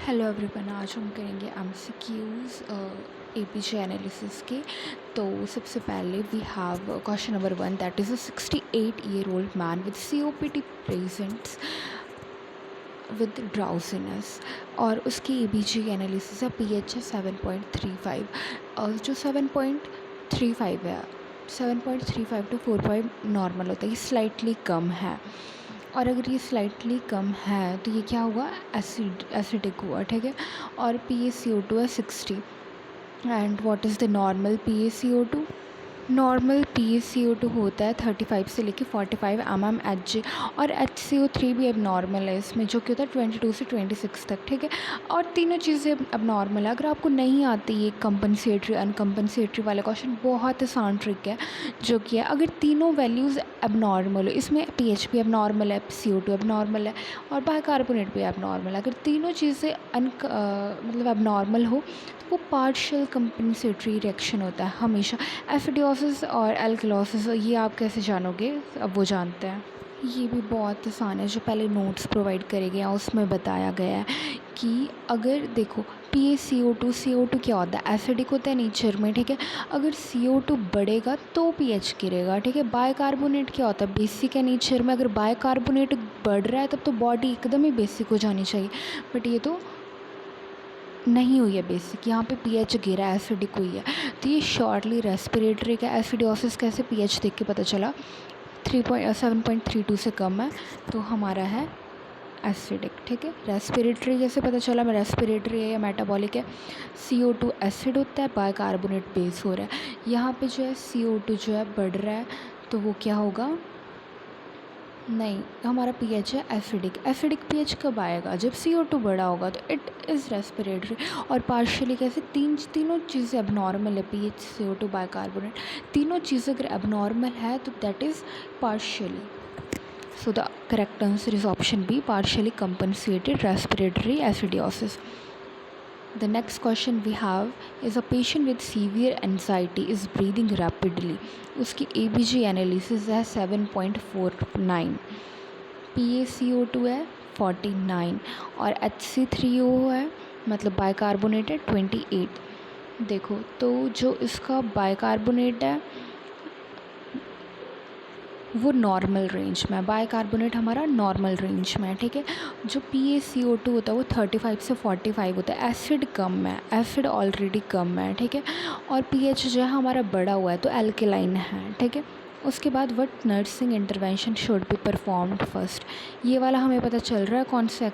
Hello everyone, आज हम करेंगे एमसीक्यूज़ एपीजे एनालिसिस के। तो सबसे पहले we have question number 1, that is a 68-year-old man with COPD presents with drowsiness, और उसकी एबीजी एनालिसिस है, पीएच है 7.35। और जो 7.35 है, 7.35 टू 4 नॉर्मल होता है, ये स्लाइटली कम है। और अगर ये स्लाइटली कम है तो ये क्या होगा, एसिडिक हुआ, ठीक है। और PaCO2 है 60। And what is the normal PaCO2? Normal PaCO2 होता है 35 से लेके 45 mmHg, और HCO3 भी अब नॉर्मल है इसमें, जो कि होता है 22 से 26 तक, ठीक है। और तीनों चीज़ें अब नॉर्मल है। अगर आपको नहीं आती ये कंपनसेटरी अनकम्पनसेटरी वाला क्वेश्चन, बहुत आसान ट्रिक है जो कि है, अगर तीनों वैल्यूज़ अब नॉर्मल हो, इसमें पीएच भी अब नॉर्मल है, CO2 अब नॉर्मल है, और बाइकार्बोनेट भी अब नॉर्मल है, अगर तीनों चीज़ें मतलब अब नॉर्मल हो तो वो पार्शियल कंपनसेटरी रिएक्शन होता है हमेशा। एसिडोसिस और एल्कलोसिस, ये आप कैसे जानोगे, अब वो जानते हैं। ये भी बहुत आसान है, जो पहले नोट्स प्रोवाइड करे गए हैं उसमें बताया गया है कि अगर देखो CO2 क्या होता है, एसिडिक होता है नेचर में, ठीक है। अगर CO2 बढ़ेगा तो pH गिरेगा, ठीक है। बाइकार्बोनेट क्या होता है, बेसिक है नेचर में, अगर बाइकार्बोनेट बढ़ रहा है तब तो बॉडी एकदम ही बेसिक हो जानी चाहिए, बट ये तो नहीं हुई है बेसिक, यहाँ पे pH गिरा है, एसिडिक हुई है। तो ये शॉर्टली रेस्पिरेटरी का एसिडोसिस कैसे pH देख के पता चला, 7.32 से कम है तो हमारा है एसिडिक, ठीक है। रेस्पिरेटरी कैसे पता चला, मैं रेस्पिरेटरी है या मेटाबॉलिक है, CO2 एसिड होता है, बाइकार्बोनेट बेस हो रहा है। यहाँ पे जो है CO2 जो है बढ़ रहा है, तो वो क्या होगा, नहीं, हमारा pH है एसिडिक। एसिडिक pH कब आएगा, जब CO2 बड़ा होगा, तो इट इज़ रेस्पिरेटरी। और पार्शियली कैसे, तीनों चीज़ें अब नॉर्मल है, pH, CO2, बाइकार्बोनेट, तीनों चीज़ें अगर अब नॉर्मल है तो that is partially. So the correct answer is option B, partially compensated respiratory acidosis. The next question we have is a patient with severe anxiety is breathing rapidly. उसकी ABG analysis है 7.49, PaCO2 है 49, और HC3O है, मतलब bicarbonate है 28। देखो तो जो इसका बाइकार्बोनेट है वो नॉर्मल रेंज में है, बाइकार्बोनेट हमारा नॉर्मल रेंज में है, ठीक है। जो PaCO2 होता है वो 35 से 45 होता है, एसिड कम है, एसिड ऑलरेडी कम है, ठीक है। और pH जो है हमारा बढ़ा हुआ है तो एल्केलाइन है, ठीक है। उसके बाद what nursing intervention should be performed first, ये वाला हमें पता चल रहा है कौन सा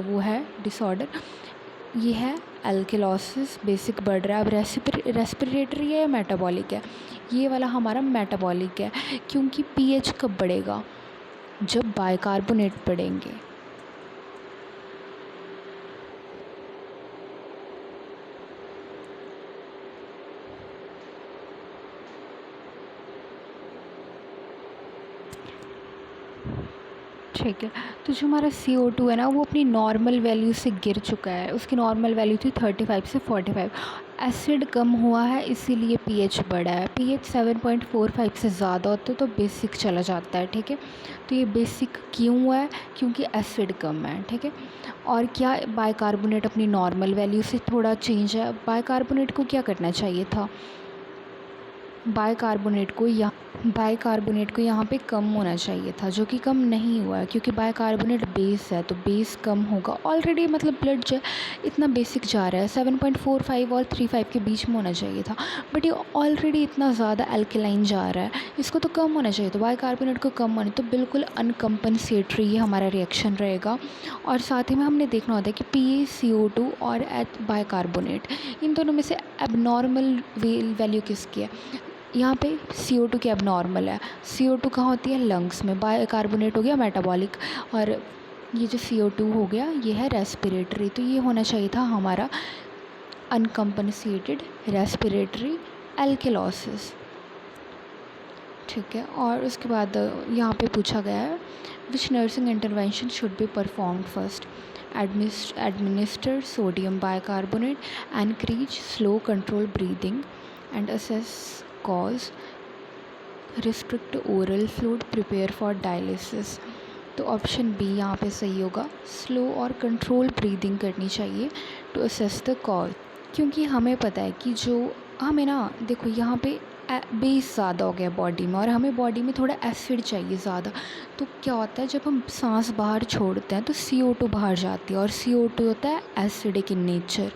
वो है डिसऑर्डर, ये है एल्केलोसिस, बेसिक बढ़ रहा है। अब रेस्पिरेटरी है या मेटाबॉलिक है, ये वाला हमारा मेटाबॉलिक है, क्योंकि pH कब बढ़ेगा, जब बाइकार्बोनेट बढ़ेंगे। ठीक है। तो जो हमारा CO2 है ना, वो अपनी नॉर्मल वैल्यू से गिर चुका है, उसकी नॉर्मल वैल्यू थी 35 से 45। एसिड कम हुआ है इसीलिए pH बढ़ा है, pH 7.45 से ज़्यादा होता है तो बेसिक चला जाता है, ठीक है। तो ये बेसिक क्यों हुआ है, क्योंकि एसिड कम है, ठीक है। और क्या बाइकार्बोनेट अपनी नॉर्मल वैल्यू से थोड़ा चेंज है, बाइकार्बोनेट को क्या करना चाहिए था, बाइकार्बोनेट को यहाँ पे कम होना चाहिए था, जो कि कम नहीं हुआ है, क्योंकि बाइकार्बोनेट बेस है तो बेस कम होगा ऑलरेडी, मतलब ब्लड जो इतना बेसिक जा रहा है 7.45 और 35 के बीच में होना चाहिए था, बट ये ऑलरेडी इतना ज़्यादा एल्केलाइन जा रहा है, इसको तो कम होना चाहिए, तो बाइकार्बोनेट को कम होने, तो बिल्कुल अनकम्पनसेटरी ये हमारा रिएक्शन रहेगा। और साथ ही में हमने देखना होता है कि PaCO2 और बाइकार्बोनेट, इन दोनों में से एबनॉर्मल वैल्यू किसकी है, यहाँ पे CO2 की अब नॉर्मल है, CO2 कहाँ होती है, लंग्स में, बाइकार्बोनेट हो गया मेटाबॉलिक, और ये जो CO2 हो गया ये है रेस्पिरेटरी, तो ये होना चाहिए था हमारा अनकम्पनसेटेड रेस्पिरेटरी एल्केलोसिस, ठीक है। और उसके बाद यहाँ पे पूछा गया है विच nursing intervention should be performed first, administer sodium bicarbonate, encourage slow control breathing and assess cause, restrict oral fluid, prepare for dialysis। तो ऑप्शन बी यहाँ पे सही होगा। स्लो और कंट्रोल ब्रीदिंग करनी चाहिए टू असेस द कॉज, क्योंकि हमें पता है कि जो हमें ना देखो यहाँ पे बेस ज़्यादा हो गया बॉडी में और हमें बॉडी में थोड़ा एसिड चाहिए ज़्यादा। तो क्या होता है जब हम सांस बाहर छोड़ते हैं तो CO2 बाहर जाती है और CO2 होता है एसिडिक इन नेचर।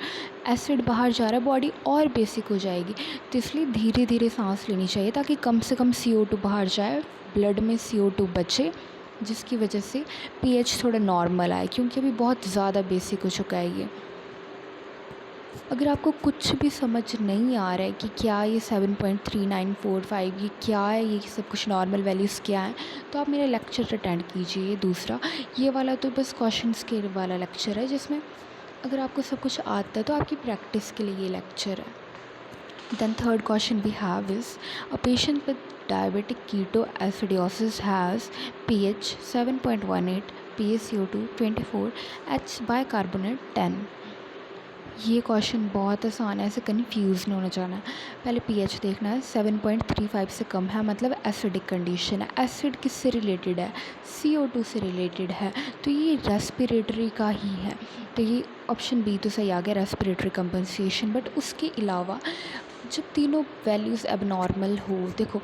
एसिड बाहर जा रहा है, बॉडी और बेसिक हो जाएगी। तो इसलिए धीरे धीरे सांस लेनी चाहिए ताकि कम से कम CO2 बाहर जाए, ब्लड में CO2 बचे, जिसकी वजह से pH थोड़ा नॉर्मल आए, क्योंकि अभी बहुत ज़्यादा बेसिक हो चुका है ये। अगर आपको कुछ भी समझ नहीं आ रहा है कि क्या ये 7.3945 ये क्या है, ये सब कुछ नॉर्मल वैल्यूज़ क्या हैं, तो आप मेरा लेक्चर अटेंड कीजिए। ये दूसरा, ये वाला तो बस क्वेश्चंस के वाला लेक्चर है, जिसमें अगर आपको सब कुछ आता है तो आपकी प्रैक्टिस के लिए ये लेक्चर है। Then third question we have is, a patient with diabetic ketoacidosis has pH 7.18, PaCO2 24, H bicarbonate 10। ये क्वेश्चन बहुत आसान है, ऐसे कंफ्यूज नहीं होना चाहना है। पहले pH देखना है, 7.35 से कम है मतलब एसिडिक कंडीशन है। एसिड किससे रिलेटेड है? CO2 से रिलेटेड है, तो ये रेस्पिरेटरी का ही है। तो ये ऑप्शन बी तो सही आ गया, रेस्पिरेटरी कंपनसेशन। बट उसके अलावा जब तीनों वैल्यूज़ एबनॉर्मल हो, देखो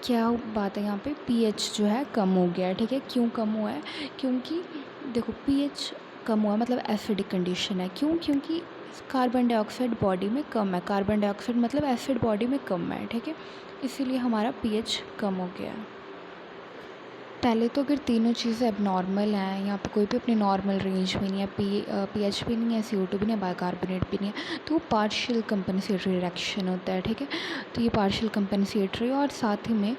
क्या बात है यहाँ पे, pH जो है कम हो गया है, ठीक है। क्यों कम हुआ है? क्योंकि देखो pH कम हुआ मतलब एसिडिक कंडीशन है। क्यों? क्योंकि कार्बन डाइऑक्साइड बॉडी में कम है। कार्बन डाइऑक्साइड मतलब एसिड बॉडी में कम है, ठीक है। इसीलिए हमारा pH कम हो गया है। पहले तो अगर तीनों चीज़ें एबनॉर्मल हैं, यहाँ पे कोई भी अपनी नॉर्मल रेंज में नहीं है, pH भी नहीं है, CO2 भी नहीं है, बाइकार्बोनेट भी नहीं है, तो वो पार्शियल कंपनसेटरी रिएक्शन होता है, ठीक है। तो ये पार्शियल कंपनसेटरी, और साथ ही में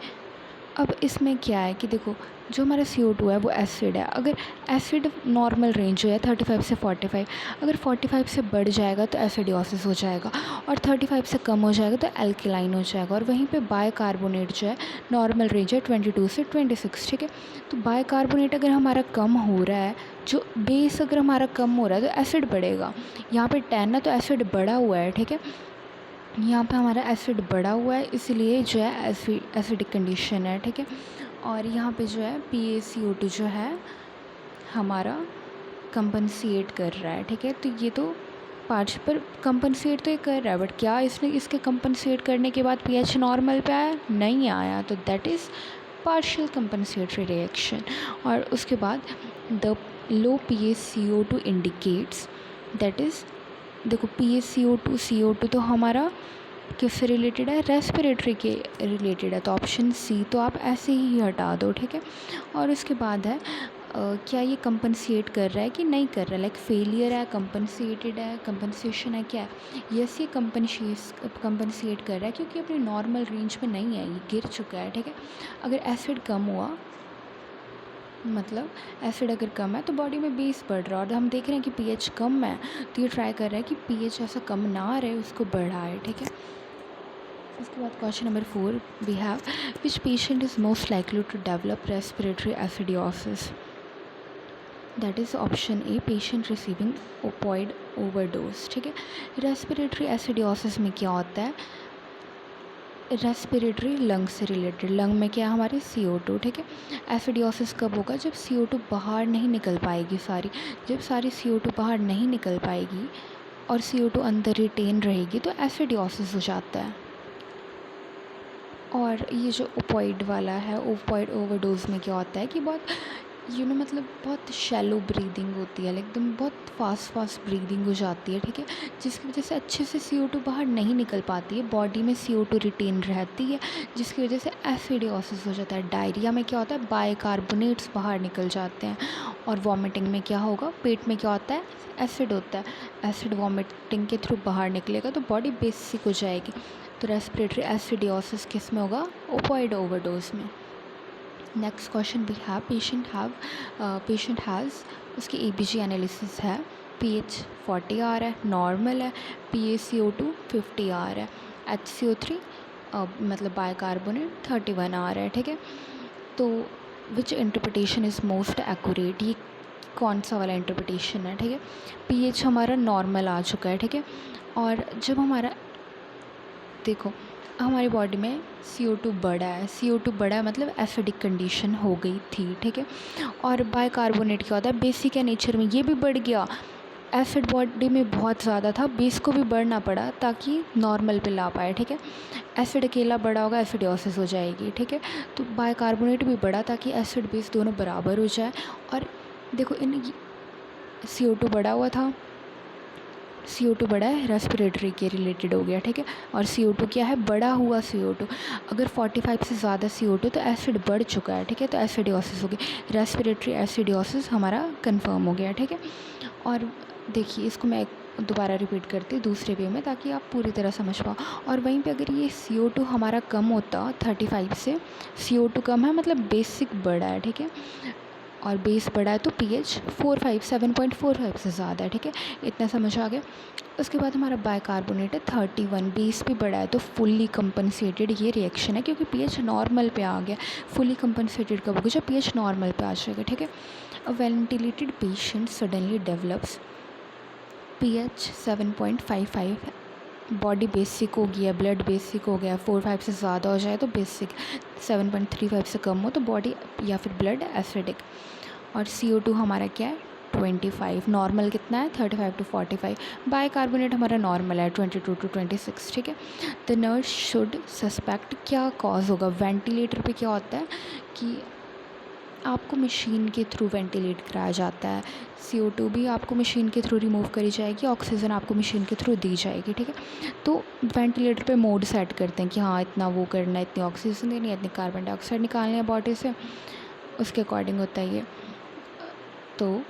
अब इसमें क्या है कि देखो जो हमारा CO2 है वो एसिड है। अगर एसिड नॉर्मल रेंज जो है 35 से 45, अगर 45 से बढ़ जाएगा तो एसिडियोसिस हो जाएगा, और 35 से कम हो जाएगा तो एल्केलाइन हो जाएगा। और वहीं पे बाइकार्बोनेट जो है नॉर्मल रेंज है 22 से 26, ठीक है। तो बाइकार्बोनेट अगर हमारा कम हो रहा है, जो बेस अगर हमारा कम हो रहा है तो एसिड बढ़ेगा। यहाँ पे 10 है तो एसिड बढ़ा हुआ है, ठीक है। यहाँ पे हमारा एसिड बढ़ा हुआ है, इसलिए जो है एसिडिक कंडीशन है, ठीक है। और यहाँ पे जो है PaCO2 जो है हमारा कंपनसेट कर रहा है, ठीक है। तो ये तो पार्ट पर कंपनसेट तो ये कर रहा है, बट क्या इसने इसके कंपनसेट करने के बाद pH नॉर्मल पे आया? नहीं आया, तो that is partial compensatory reaction. और उसके बाद the low PaCO2 indicates, that is देखो PaCO2 CO2 तो हमारा किससे रिलेटेड है? रेस्पिरेटरी के रिलेटेड है, तो ऑप्शन सी तो आप ऐसे ही हटा दो, ठीक है। और उसके बाद है क्या ये कंपनसेट कर रहा है कि नहीं कर रहा है, लाइक फेलियर है, कंपनसेटेड है, कंपनसेशन है, क्या है? यस, ये कंपनसेट कर रहा है, क्योंकि अपनी नॉर्मल रेंज में नहीं है, ये गिर चुका है, ठीक है। अगर एसिड कम हुआ, मतलब एसिड अगर कम है तो बॉडी में बेस बढ़ रहा है, और हम देख रहे हैं कि pH कम है, तो ये ट्राई कर रहा है कि pH ऐसा कम ना रहे, उसको बढ़ाए, ठीक है। उसके बाद question number 4 we have, which patient is most likely to develop respiratory acidosis? That is option A, patient receiving opioid overdose, ठीक है। रेस्पिरेटरी एसिडियोसिस में क्या होता है? रेस्पिरेटरी लंग से रिलेटेड, लंग में क्या है हमारे? CO2, ठीक है। एसिडियोसिस कब होगा? जब CO2 बाहर नहीं निकल पाएगी सारी, जब सारी CO2 बाहर नहीं निकल पाएगी और CO2 अंदर रिटेन रहेगी तो एसिडियोसिस हो जाता है। और ये जो ओपॉइड वाला है, ओपॉइड ओवरडोज में क्या होता है कि बहुत मतलब बहुत शैलो ब्रीदिंग होती है, एकदम बहुत फास्ट ब्रीदिंग हो जाती है, ठीक है। जिसकी वजह से अच्छे से CO2 बाहर नहीं निकल पाती है, बॉडी में CO2 रिटेन रहती है, जिसकी वजह से एसिडियोसिस हो जाता है। डायरिया में क्या होता है? बाइकार्बोनेट्स बाहर निकल जाते हैं। और वॉमिटिंग में क्या होगा? पेट में क्या होता है? एसिड होता है। एसिड वॉमिटिंग के थ्रू बाहर निकलेगा तो बॉडी बेसिक हो जाएगी। तो रेस्पिरेटरी एसिडियोसिस किस में होगा? ओपॉइड ओवरडोज में। Next question we have, patient has, उसकी ABG एनालिसिस है, pH 40 आ रहा है, नॉर्मल है, PaCO2 50 आ रहा है, HCO3 मतलब बाइकार्बोनेट 31 आ रहा है, ठीक है। तो विच इंटरप्रिटेशन इज़ मोस्ट एक्यूरेट? ये कौन सा वाला इंटरप्रिटेशन है, ठीक है। pH हमारा नॉर्मल आ चुका है, ठीक है। और जब हमारा देखो हमारी बॉडी में CO2 बढ़ा है, CO2 बढ़ा है मतलब एसिडिक कंडीशन हो गई थी, ठीक है। और बाइकार्बोनेट क्या होता है, बेसिक है नेचर में, ये भी बढ़ गया। एसिड बॉडी में बहुत ज़्यादा था, बेस को भी बढ़ना पड़ा ताकि नॉर्मल पे ला पाए, ठीक है। एसिड अकेला बढ़ा होगा, एसिडोसिस हो जाएगी, ठीक है। तो बाइकार्बोनेट भी बढ़ा ताकि एसिड बेस दोनों बराबर हो जाए। और देखो इन CO2 बढ़ा हुआ था, CO2 बढ़ा है, रेस्पिरेटरी के रिलेटेड हो गया, ठीक है। और CO2 क्या है, बढ़ा हुआ CO2। अगर 45 से ज़्यादा CO2 तो एसिड बढ़ चुका है, ठीक है, तो एसिडोसिस होगी। रेस्पिरेटरी एसिडोसिस हमारा कंफर्म हो गया, ठीक है। और देखिए इसको मैं दोबारा रिपीट करती हूँ दूसरे वे में ताकि आप पूरी तरह समझ पाओ। और वहीं पे अगर ये CO2 हमारा कम होता 35 से, CO2 कम है मतलब बेसिक बढ़ा है, ठीक है, और बेस बढ़ा है तो pH 45 7.45 से ज़्यादा है, ठीक है। इतना समझ आ गया। उसके बाद हमारा बाइकार्बोनेट है 31, बेस भी बढ़ा है तो फुल्ली कंपनसेटेड ये रिएक्शन है क्योंकि pH नॉर्मल पे आ गया। फुल्ली कंपनसेटेड कब होगा, जब pH नॉर्मल पे आ जाएगा, ठीक है। A ventilated patient suddenly develops pH 7.55, body basic हो गया, ब्लड बेसिक हो गया, 4-5 से ज़्यादा हो जाए तो बेसिक, 7.35 से कम हो तो बॉडी या फिर ब्लड एसिडिक। और CO2 हमारा क्या है 25, नॉर्मल कितना है 35 to 45, बाइकार्बोनेट हमारा नॉर्मल है 22 to 26, ठीक है। द नर्स शुड सस्पेक्ट, क्या कॉज होगा, वेंटिलेटर पे क्या होता है कि आपको मशीन के थ्रू वेंटिलेट कराया जाता है, CO2 भी आपको मशीन के थ्रू रिमूव करी जाएगी, ऑक्सीजन आपको मशीन के थ्रू दी जाएगी, ठीक है। तो वेंटिलेटर पे मोड सेट करते हैं कि हाँ इतना वो करना है, इतनी ऑक्सीजन देनी है, इतनी कार्बन डाइऑक्साइड निकालनी है बॉडी से, उसके अकॉर्डिंग होता है ये। तो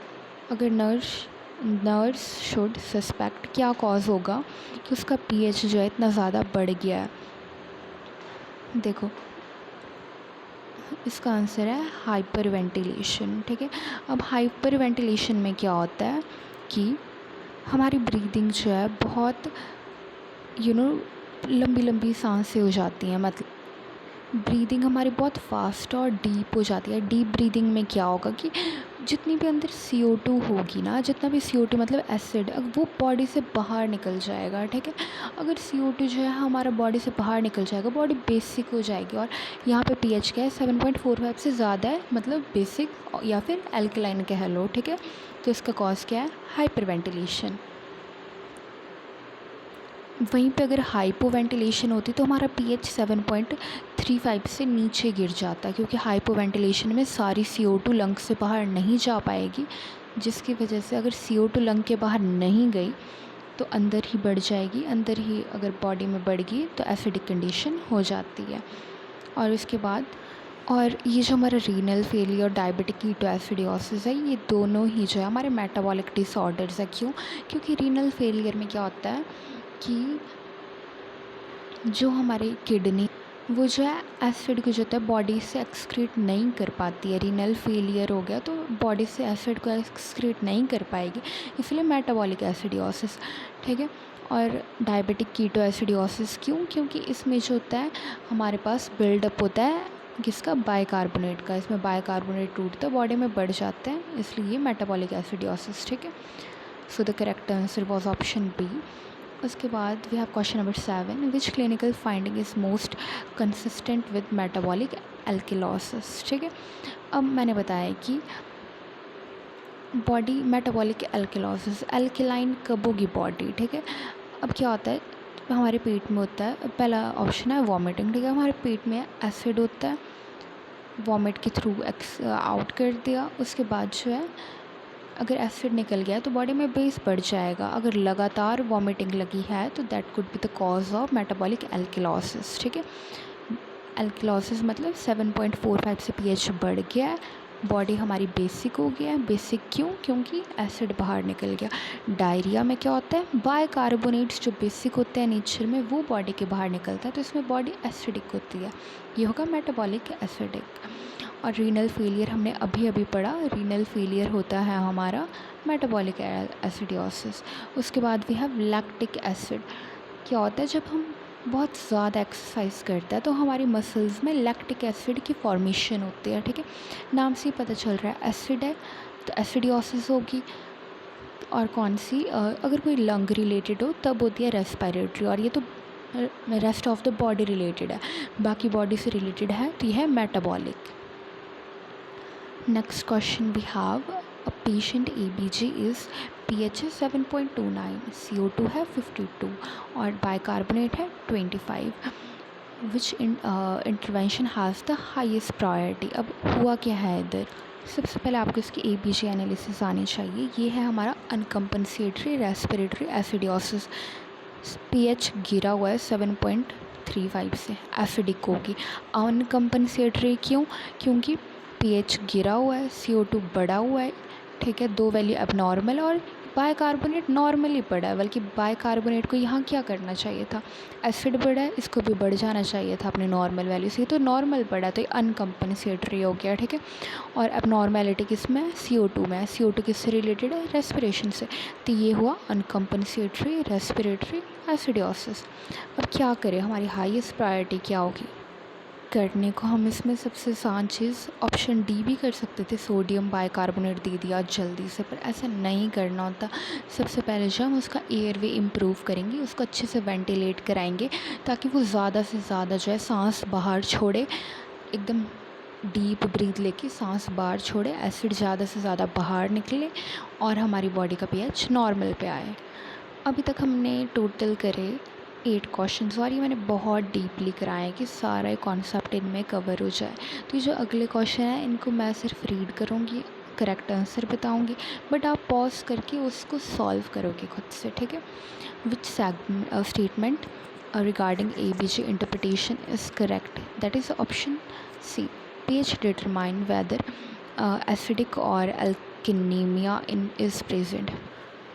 अगर नर्स शुड सस्पेक्ट, क्या कॉज होगा कि उसका pH जो है इतना ज़्यादा बढ़ गया है। देखो इसका आंसर है हाइपर वेंटिलेशन, ठीक है। अब हाइपर वेंटिलेशन में क्या होता है कि हमारी ब्रीदिंग जो है बहुत लंबी लंबी सांसें हो जाती हैं, मतलब ब्रीदिंग हमारी बहुत फास्ट और डीप हो जाती है। डीप ब्रीदिंग में क्या होगा कि जितनी भी अंदर CO2 होगी ना, जितना भी CO2 मतलब एसिड, वो बॉडी से बाहर निकल जाएगा, ठीक है। अगर CO2 जो है हमारा बॉडी से बाहर निकल जाएगा, बॉडी बेसिक हो जाएगी। और यहाँ पे pH क्या है 7.45 से ज़्यादा है मतलब बेसिक या फिर एल्कलाइन कह लो, ठीक है। तो इसका कॉज क्या है, हाइपर वेंटिलेशन। वहीं पे अगर हाइपोवेंटिलेशन होती तो हमारा pH 7.35 से नीचे गिर जाता, क्योंकि हाइपोवेंटिलेशन में सारी CO2 लंग से बाहर नहीं जा पाएगी, जिसकी वजह से अगर CO2 लंग के बाहर नहीं गई तो अंदर ही बढ़ जाएगी, अंदर ही अगर बॉडी में बढ़ गई तो एसिडिक कंडीशन हो जाती है। और उसके बाद और ये जो हमारा रीनल फेलियर और डायबिटिक कीटोएसिडोसिस है, ये दोनों ही जो है हमारे मेटाबॉलिक डिसऑर्डर्स है। क्यों, क्योंकि रीनल फेलियर में क्या होता है कि जो हमारी किडनी वो जो है एसिड को जो होता है बॉडी से एक्सक्रीट नहीं कर पाती है। रीनल फेलियर हो गया तो बॉडी से एसिड को एक्सक्रीट नहीं कर पाएगी, इसलिए मेटाबॉलिक एसिडोसिस, ठीक है। और डायबिटिक कीटोएसिडोसिस क्यों, क्योंकि इसमें जो होता है हमारे पास बिल्डअप होता है किसका, बाइकार्बोनेट का। इसमें बाइकार्बोनेट टूटता है, बॉडी में बढ़ जाते हैं, इसलिए मेटाबॉलिक एसिडोसिस, ठीक है। So the correct answer was option B. उसके बाद we have question number 7, which clinical finding is most consistent with metabolic alkalosis, ठीक है। अब मैंने बताया कि बॉडी मेटाबॉलिक एल्किलोसिस, एल्किलाइन कब होगी बॉडी, ठीक है। अब क्या होता है हमारे पेट में होता है, पहला ऑप्शन है वॉमिटिंग, ठीक है। हमारे पेट में एसिड होता है, वॉमिट के थ्रू आउट कर दिया, उसके बाद जो है अगर एसिड निकल गया तो बॉडी में बेस बढ़ जाएगा। अगर लगातार वॉमिटिंग लगी है तो that could be the cause of metabolic alkalosis, ठीक है। एल्किलोसिस मतलब 7.45 से pH बढ़ गया है, बॉडी हमारी बेसिक हो गया है। बेसिक क्यों, क्योंकि एसिड बाहर निकल गया। डायरिया में क्या होता है, बाइकार्बोनेट्स जो बेसिक होते हैं नेचर में वो बॉडी के बाहर निकलता है, तो इसमें बॉडी एसिडिक होती है, ये होगा मेटाबॉलिक एसिडिक। और रीनल फेलियर हमने अभी अभी पढ़ा, रीनल फेलियर होता है हमारा मेटाबॉलिक एसिडोसिस। उसके बाद भी है लैक्टिक एसिड, क्या होता है जब हम बहुत ज़्यादा एक्सरसाइज करते हैं तो हमारी मसल्स में लैक्टिक एसिड की फॉर्मेशन होती है, ठीक है। नाम से ही पता चल रहा है एसिड है तो एसिडोसिस होगी। और कौन सी अगर कोई लंग रिलेटेड हो तब होती है रेस्पिरेटरी, और ये तो rest of the body related है, बाकी बॉडी से रिलेटेड है, तो यह है metabolic. Next question we have a patient ABG is pH है 7.29, CO2 है 52 और बाइकार्बोनेट है 25। Which intervention has the highest priority. अब हुआ क्या है इधर, सबसे पहले आपको इसकी ABG एनालिसिस आनी चाहिए। ये है हमारा अनकम्पनसेटरी रेस्पिरेटरी एसिडोसिस। pH गिरा हुआ है 7.35 से, एसिडिक होगी। अनकम्पनसेटरी क्यों? क्योंकि pH गिरा हुआ है, CO2 बढ़ा हुआ है, ठीक है, दो वैल्यू एबनॉर्मल और बाइकार्बोनेट नॉर्मली बढ़ा है। बल्कि बाइकार्बोनेट को यहाँ क्या करना चाहिए था, एसिड बढ़ा है, इसको भी बढ़ जाना चाहिए था अपने नॉर्मल वैल्यू से, तो नॉर्मल बढ़ा, तो ये अनकम्पनसेटरी हो गया, ठीक है। और एबनॉर्मेलिटी किस में है, CO2 में है। CO2 किससे रिलेटेड है, रेस्पिरेशन से, तो ये हुआ अनकम्पनसेटरी रेस्पिरेटरी एसिडोसिस। अब क्या करें, हमारी हाईएस्ट प्रायोरिटी क्या होगी करने को? हम इसमें सबसे आसान चीज़ ऑप्शन डी भी कर सकते थे, सोडियम बाइकार्बोनेट दे दिया जल्दी से, पर ऐसा नहीं करना होता। सबसे पहले जो हम उसका एयरवे इम्प्रूव करेंगे, उसको अच्छे से वेंटिलेट कराएंगे, ताकि वो ज़्यादा से ज़्यादा जो है सांस बाहर छोड़े, एकदम डीप ब्रीथ लेके सांस बाहर छोड़े, एसिड ज़्यादा से ज़्यादा बाहर निकले और हमारी बॉडी का pH नॉर्मल पे आए। अभी तक हमने टोटल करे 8 क्वेश्चंस और ये मैंने बहुत डीपली कराए कि सारा कॉन्सेप्ट इनमें कवर हो जाए। तो ये जो अगले क्वेश्चन है इनको मैं सिर्फ रीड करूँगी, करेक्ट आंसर बताऊँगी, बट आप पॉज करके उसको सॉल्व करोगे खुद से, ठीक है। Which statement regarding ABG interpretation is correct, that is option C. pH determine whether acidic और एल्किनीमिया इन इज़ प्रेजेंट।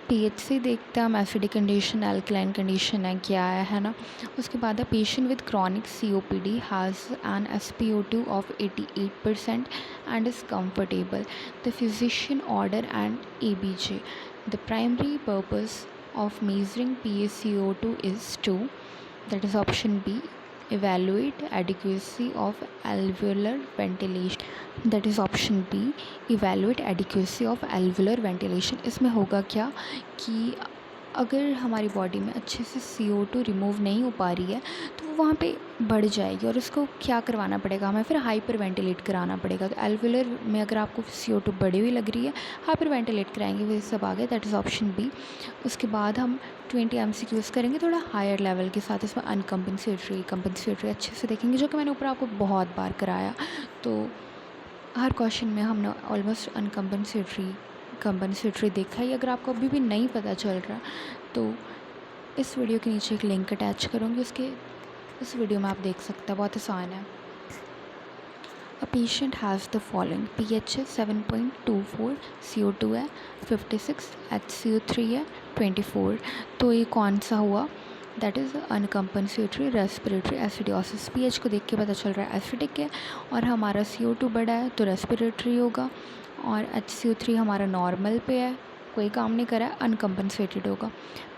pH से देखते हैं हम एसिडिक कंडीशन, अल्कलाइन कंडीशन है, क्या है ना। उसके बाद है patient with chronic COPD has an SpO2 of 88% and is comfortable. The physician order and ABG। The primary purpose of measuring PaCO2 is to, that is option B, evaluate adequacy of alveolar ventilation, that is option B, evaluate adequacy of alveolar ventilation। इसमें होगा क्या कि अगर हमारी body में अच्छे से CO2 remove नहीं हो पा रही है तो वो वहाँ पे बढ़ जाएगी और उसको क्या करवाना पड़ेगा, हमें फिर हाइपर वेंटिलेट कराना पड़ेगा। तो एल्वुलर में अगर आपको CO2 बढ़ी हुई लग रही है, हाइपर वेंटिलेट कराएंगे, वो सब आ गए, दैट इज़ ऑप्शन बी। उसके बाद हम 20 MCQs करेंगे थोड़ा हायर लेवल के साथ, इसमें अनकम्पनसेटरी कंपनसेटरी अच्छे से देखेंगे, जो कि मैंने ऊपर आपको बहुत बार कराया। तो हर क्वेश्चन में हमने ऑलमोस्ट कंपनसेटरी देखा ही। अगर आपको अभी भी नहीं पता चल रहा तो इस वीडियो के नीचे एक लिंक अटैच करूँगी, उस वीडियो में आप देख सकते हैं, बहुत आसान है। अ patient has the following, pH है 7.24, CO2 है 56, HCO3 है 24। तो ये कौन सा हुआ, that is uncompensated respiratory acidosis. pH को देख के पता चल रहा है एसिडिक है, और हमारा CO2 बढ़ा है तो रेस्पिरेटरी होगा, और HCO3 हमारा नॉर्मल पे है, कोई काम नहीं करा है, अनकम्पनसेटेड होगा।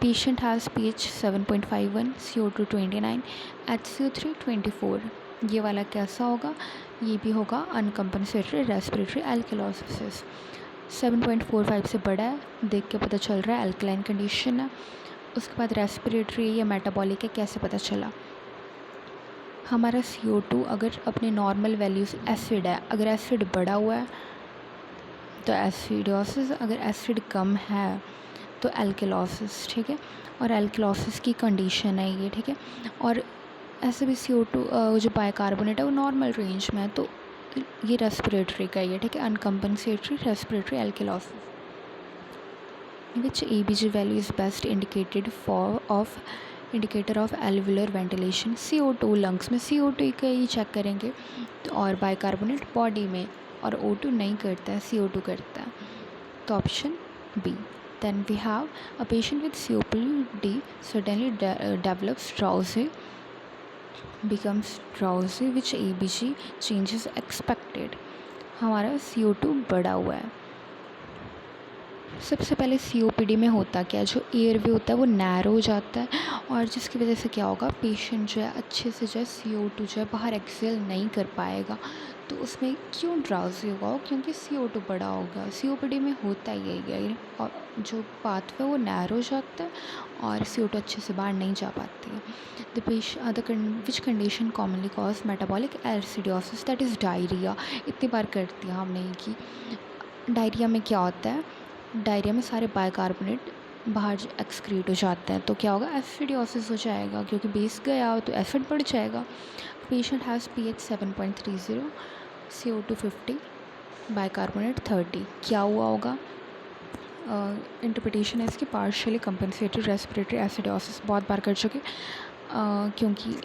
Patient has pH 7.51, CO2 29, HCO3 24। ये वाला कैसा होगा, ये भी होगा अनकम्पनसेटरी रेस्पिरेटरी एल्कलोसिस। 7.45 से बड़ा है, देख के पता चल रहा है अल्कलाइन कंडीशन है। उसके बाद रेस्पिरेटरी या मेटाबॉलिक है, कैसे पता चला, हमारा CO2 अगर अपने नॉर्मल वैल्यूज़ एसिड है, अगर एसिड बढ़ा हुआ है तो एसिडोसिस, अगर एसिड कम है तो एल्कलोसिस, ठीक है। और एल्कलोसिस की कंडीशन है ये, ठीक है। और ऐसे भी CO2 जो बाइकार्बोनेट है वो नॉर्मल रेंज में है, तो ये रेस्पिरेटरी का ये, ठीक है, uncompensated respiratory alkalosis. Which ABG value is best indicated indicator of alveolar ventilation. CO2 lungs में, CO2 का ही चेक करेंगे, तो और बाइकार्बोनेट बॉडी में, और O2 नहीं करता है, CO2 करता है, तो option B. Then we have a patient with COPD suddenly develops drowsy, becomes drowsy, which ABG changes expected। हमारा CO2 बढ़ा हुआ है। सबसे पहले COPD में होता क्या है, जो एयरवे होता है वो नैरो हो जाता है, और जिसकी वजह से क्या होगा, पेशेंट जो है अच्छे से जो है CO2 जो है बाहर एक्सेल नहीं कर पाएगा। तो उसमें क्यों ड्राउजी होगा, क्योंकि CO2 बढ़ा होगा। COPD में होता ही यही है, और जो पाथवे वो नैरो हो जाता है और CO2 अच्छे से बाहर नहीं जा पाती है। Which condition commonly cause metabolic acidosis, that is diarrhoea. इतनी बार करती हैं हमने कि डायरिया में क्या होता है, डायरिया में सारे बाइकार्बोनेट बाहर एक्सक्रीट हो जाते हैं, तो क्या होगा, एसिडोसिस हो जाएगा, क्योंकि बेस गया तो एसिड बढ़ जाएगा। Patient has pH 7.30, CO2 50, bicarbonate 30। क्या हुआ होगा, इंटरप्रिटेशन है इसकी पार्शियली कंपनसेटेड रेस्पिरेटरी एसिडोसिस। बहुत बार कर चुके, क्योंकि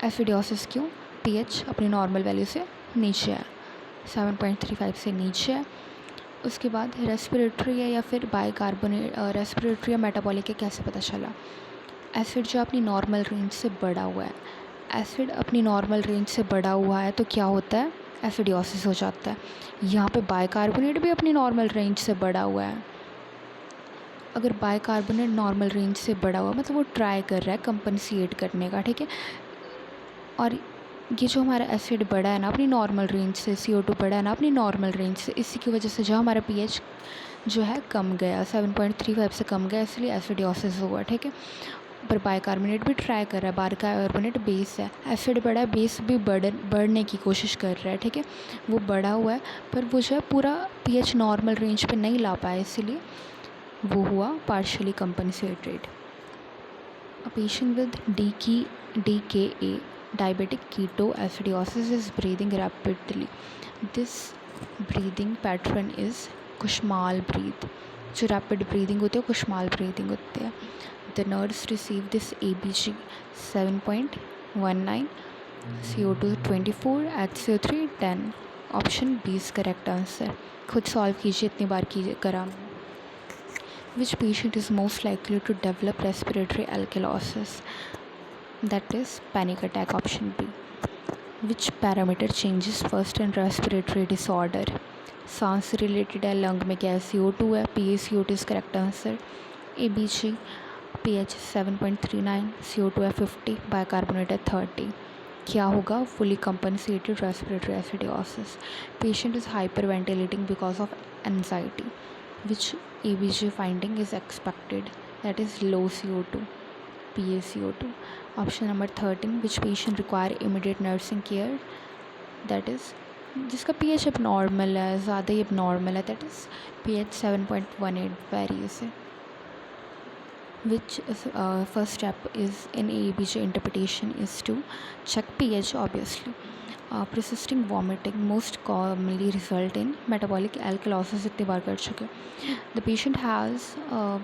एसिडोसिस क्यों, pH अपनी नॉर्मल वैल्यू से नीचे है, 7.35 से नीचे है। उसके बाद रेस्पिरेटरी है या फिर बाइकार्बोनेट, रेस्पिरेटरी या मेटाबॉलिक है, कैसे पता चला, एसिड जो अपनी नॉर्मल रेंज से बढ़ा हुआ है, एसिड अपनी नॉर्मल रेंज से बढ़ा हुआ है तो क्या होता है, एसिडोसिस हो जाता है। यहाँ पे बाइकार्बोनेट भी अपनी नॉर्मल रेंज से बढ़ा हुआ है। अगर बाइकार्बोनेट नॉर्मल रेंज से बढ़ा हुआ मतलब वो ट्राई कर रहा है कंपनसेट करने का, ठीक है। और ये जो हमारा एसिड बढ़ा है ना अपनी नॉर्मल रेंज से, CO2 बढ़ा है ना अपनी नॉर्मल रेंज से, इसी की वजह से जो हमारा pH जो है कम गया, 7.35 से कम गया, इसलिए एसिडोसिस हुआ, ठीक है। पर बाइकार्बोनेट भी ट्राई कर रहा है, बाइकार्बोनेट बेस है, एसिड बढ़ा है, बेस भी बढ़ने की कोशिश कर रहा है, ठीक है। वो बढ़ा हुआ है पर वो जो है पूरा pH नॉर्मल रेंज पे नहीं ला पाया, इसीलिए वो हुआ partially compensated. A patient with DKA, diabetic ketoacidosis, is breathing rapidly. This breathing pattern is Kushmal breath. जो रैपिड ब्रीदिंग होती है कुशमाल ब्रीदिंग होती है। The nurse received this ABG 7.19, CO2 24, HCO3 10। Option B is correct answer. खुद सॉल्व कीजिए, इतनी बार कीजिए करा। Which patient is most likely to develop respiratory alkalosis? That is panic attack, option B. Which parameter changes first in respiratory disorder? सांस related है, lung में क्या है, CO2 है, PaCO2 is correct answer. ABG pH 7.39, CO2 है 50, bicarbonate है 30। क्या होगा, fully compensated respiratory acidosis. Patient is hyper ventilating because of anxiety. Which ABG finding is expected? That is low CO2, PaCO2. Option number 13, which patient require immediate nursing care? That is जिसका pH abnormal है, ज़्यादा ही abnormal है, that is pH 7.18 varies है। Which first step is in ABG interpretation is to check pH, obviously. Persisting vomiting most commonly result in metabolic alkalosis, इतनी बार कर चुके। The patient has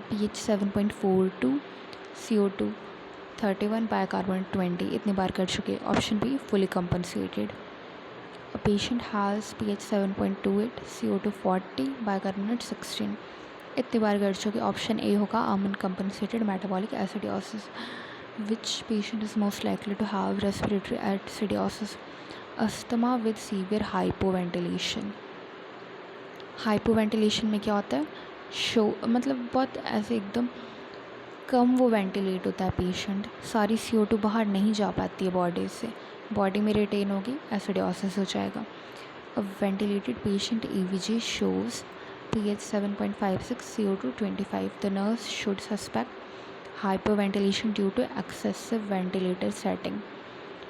pH 7.42, CO2 31, bicarbonate 20, इतनी बार कर चुके। Option B fully compensated. A patient has pH 7.28, CO2 40, bicarbonate 16, इतनी बार कर चुके। ऑप्शन ए होगा uncompensated metabolic acidosis. Which patient is most likely to have respiratory acidosis? Asthma with severe hypoventilation. Hypoventilation में क्या होता है, मतलब बहुत ऐसे एकदम कम वो वेंटिलेट होता है पेशेंट, सारी CO2 बाहर नहीं जा पाती है बॉडी से, बॉडी में रिटेन होगी, एसिडोसिस हो जाएगा। अब ventilated patient ABG shows pH 7.56, CO2 25. The nurse should suspect hyperventilation due to excessive ventilator setting.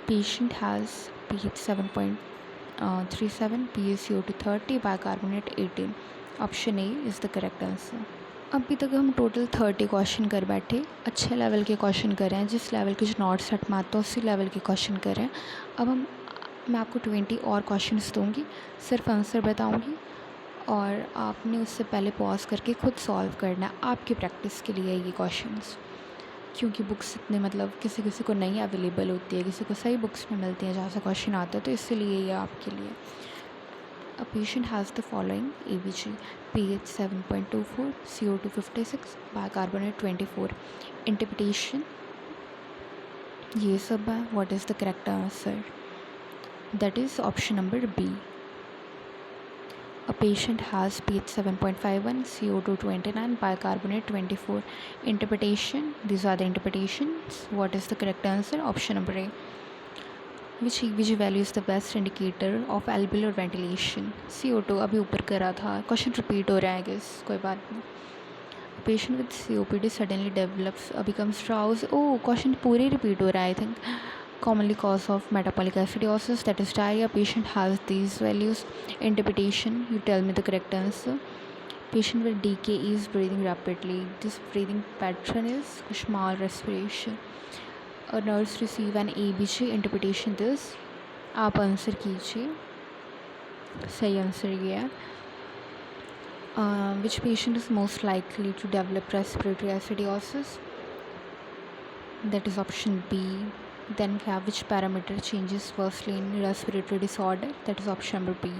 Patient has pH 7.37, PaCO2 30, bicarbonate 18. Option A is the correct answer. अभी तक हम total 30 question कर बैठे, अच्छे लेवल के क्वेश्चन कर रहे हैं, जिस लेवल के जो नॉट सेट में आता है उसी लेवल के क्वेश्चन कर रहे हैं। अब मैं आपको 20 और क्वेश्चंस दूंगी, सिर्फ आंसर बताऊंगी और आपने उससे पहले पॉज करके खुद सॉल्व करना है, आपकी प्रैक्टिस के लिए ये क्वेश्चंस। क्योंकि बुक्स इतने मतलब किसी किसी को नहीं अवेलेबल होती है, किसी को सही बुक्स में मिलती हैं जहाँ से क्वेश्चन आते हैं, तो इसलिए ये आपके लिए। A patient has the following ABG pH 7.24, CO2 56, bicarbonate 24। Interpretation ये सब है। What is the correct answer? That is option number B. A patient has pH 7.51, CO2 29, bicarbonate 24. Interpretation, these are the interpretations. What is the correct answer? Option number A. Which EBG value is the best indicator of alveolar ventilation? CO2 अभी ऊपर करा था, question repeat हो रहा है guess, कोई बात नहीं. Patient with COPD suddenly develops becomes drowsy. Oh, question पूरे repeat हो रहा है I think. Commonly cause of metabolic acidosis, that is diarrhea. Patient has these values. Interpretation, you tell me the correct answer. Patient with DK is breathing rapidly. This breathing pattern is small respiration. A nurse receive an ABG. Interpretation this. आप answer कीजिए. सही answer ये है. Which patient is most likely to develop respiratory acidosis? That is option B. Then which parameter changes firstly in respiratory disorder? That is option number B.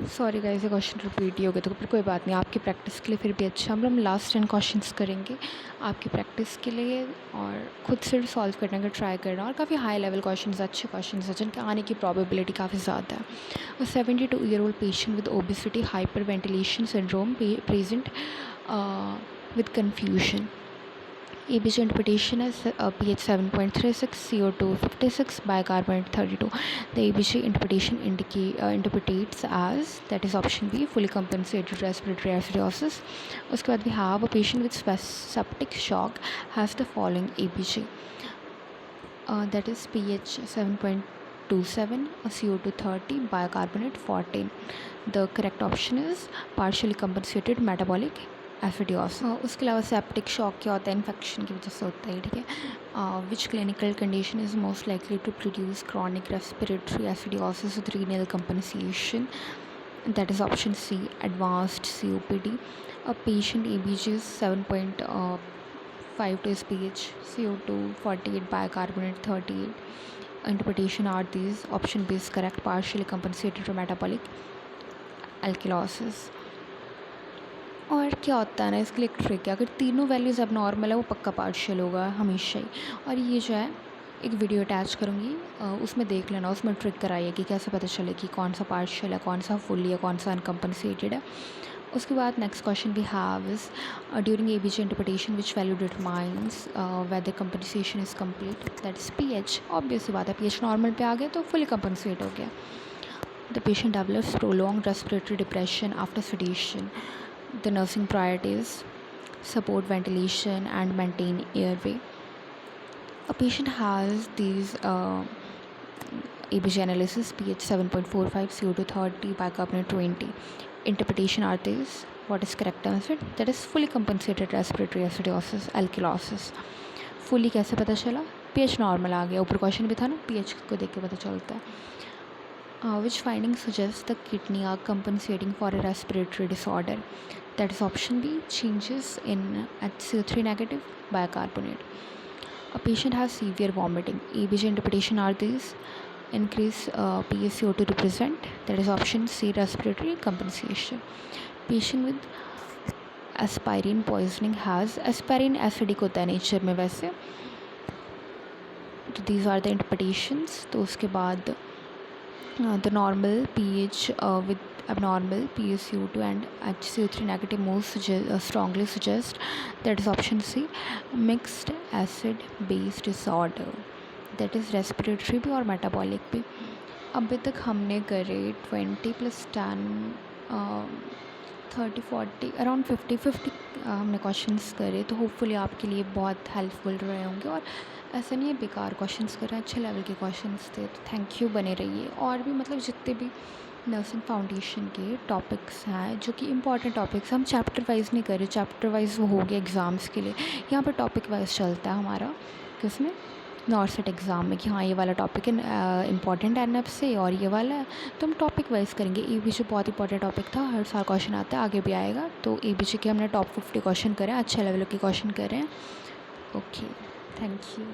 Sorry guys, ये question repeat ही हो गया तो फिर कोई बात नहीं, आपकी प्रैक्टिस के लिए फिर भी अच्छा. हम लास्ट 10 क्वेश्चंस करेंगे आपकी प्रैक्टिस के लिए और खुद से सॉल्व करने का ट्राई करना. और काफ़ी हाई लेवल क्वेश्चंस, अच्छे क्वेश्चंस हैं जिनके आने की प्रोबेबिलिटी काफ़ी ज़्यादा है. A 72-year-old patient with obesity, hyperventilation syndrome present with confusion. ABG interpretation is pH 7.36, CO2 56, bicarbonate 32. The ABG interpretation interprets as, that is option B, fully compensated respiratory acidosis. उसके बाद we have a patient with septic shock has the following ABG. That is pH 7.27, CO2 30, bicarbonate 14. The correct option is partially compensated metabolic acidosis. उसके अलावा septic shock क्या होता है? Infection की वजह से होता है, ठीक है. Which clinical condition is most likely to produce chronic respiratory acidosis with renal compensation? That is option C, advanced COPD. A patient ABG is 7.5 is pH, CO2 48, bicarbonate 38. Interpretation are these. Option B is correct, partially compensated to metabolic alkalosis. और क्या होता है ना, इसके लिए एक trick है, अगर तीनों वैल्यूज़ अब नॉर्मल है वो पक्का पार्शियल होगा हमेशा ही. और ये जो है एक वीडियो अटैच करूँगी, उसमें देख लेना, उसमें ट्रिक कराइए कि कैसे पता चले कि कौन सा पार्शियल है, कौन सा फुल्ली है, कौन सा अनकम्पनसेटेड है. उसके बाद next question we have is during ABG interpretation which value determines whether compensation is complete? That is pH. Obvious सी बात है, pH नॉर्मल पे आ गया तो फुली कंपनसेट हो गया. The patient develops prolong respiratory depression after sedation. The nursing priorities support ventilation and maintain airway. A patient has these ABG analysis, pH 7.45, CO2 30, bicarbonate 20. Interpretation are these. What is correct answer? That is fully compensated respiratory acidosis, alkalosis. Fully कैसे पता चला? pH normal आ गया, ऊपर question भी था ना, pH को देख के पता चलता है. Which finding suggests the kidney are compensating for a respiratory disorder? That is option B, changes in HCO3 negative, bicarbonate. A patient has severe vomiting. ABG interpretation are these. Increase pH CO2 represent. That is option C, respiratory compensation. Patient with aspirin poisoning has, aspirin acidic होता है nature में वैसे, तो these are the interpretations. तो उसके बाद the normal pH with abnormal pH CO2 and HCO3 negative most strongly suggest, that is option C, mixed acid base disorder. That is respiratory भी और metabolic भी. अभी तक हमने करे 20 + 10 30 40 अराउंड 50 हमने क्वेश्चंस करे, तो होपफुली आपके लिए बहुत हेल्पफुल रहे होंगे. और ऐसा नहीं है बेकार क्वेश्चंस कर रहे हैं, अच्छे लेवल के क्वेश्चंस थे, तो थैंक यू, बने रहिए. और भी मतलब जितने भी नर्सिंग फाउंडेशन के टॉपिक्स हैं जो कि इंपॉर्टेंट टॉपिक्स, हम चैप्टर वाइज नहीं कर रहे, चैप्टर वाइज वो हो गया एग्ज़ाम्स के लिए. यहाँ पर टॉपिक वाइज चलता है हमारा, किसमें, नॉर्सेट एग्ज़ाम में, कि हाँ ये वाला टॉपिक है इंपॉर्टेंट NF से और ये वाला है, तो हम टॉपिक वाइज करेंगे. ABG बहुत इंपॉर्टेंट टॉपिक था, हर साल क्वेश्चन आता है, आगे भी आएगा. तो ABG के हमने टॉप 50 क्वेश्चन करें, अच्छे लेवल के क्वेश्चन करें. Okay, thank you.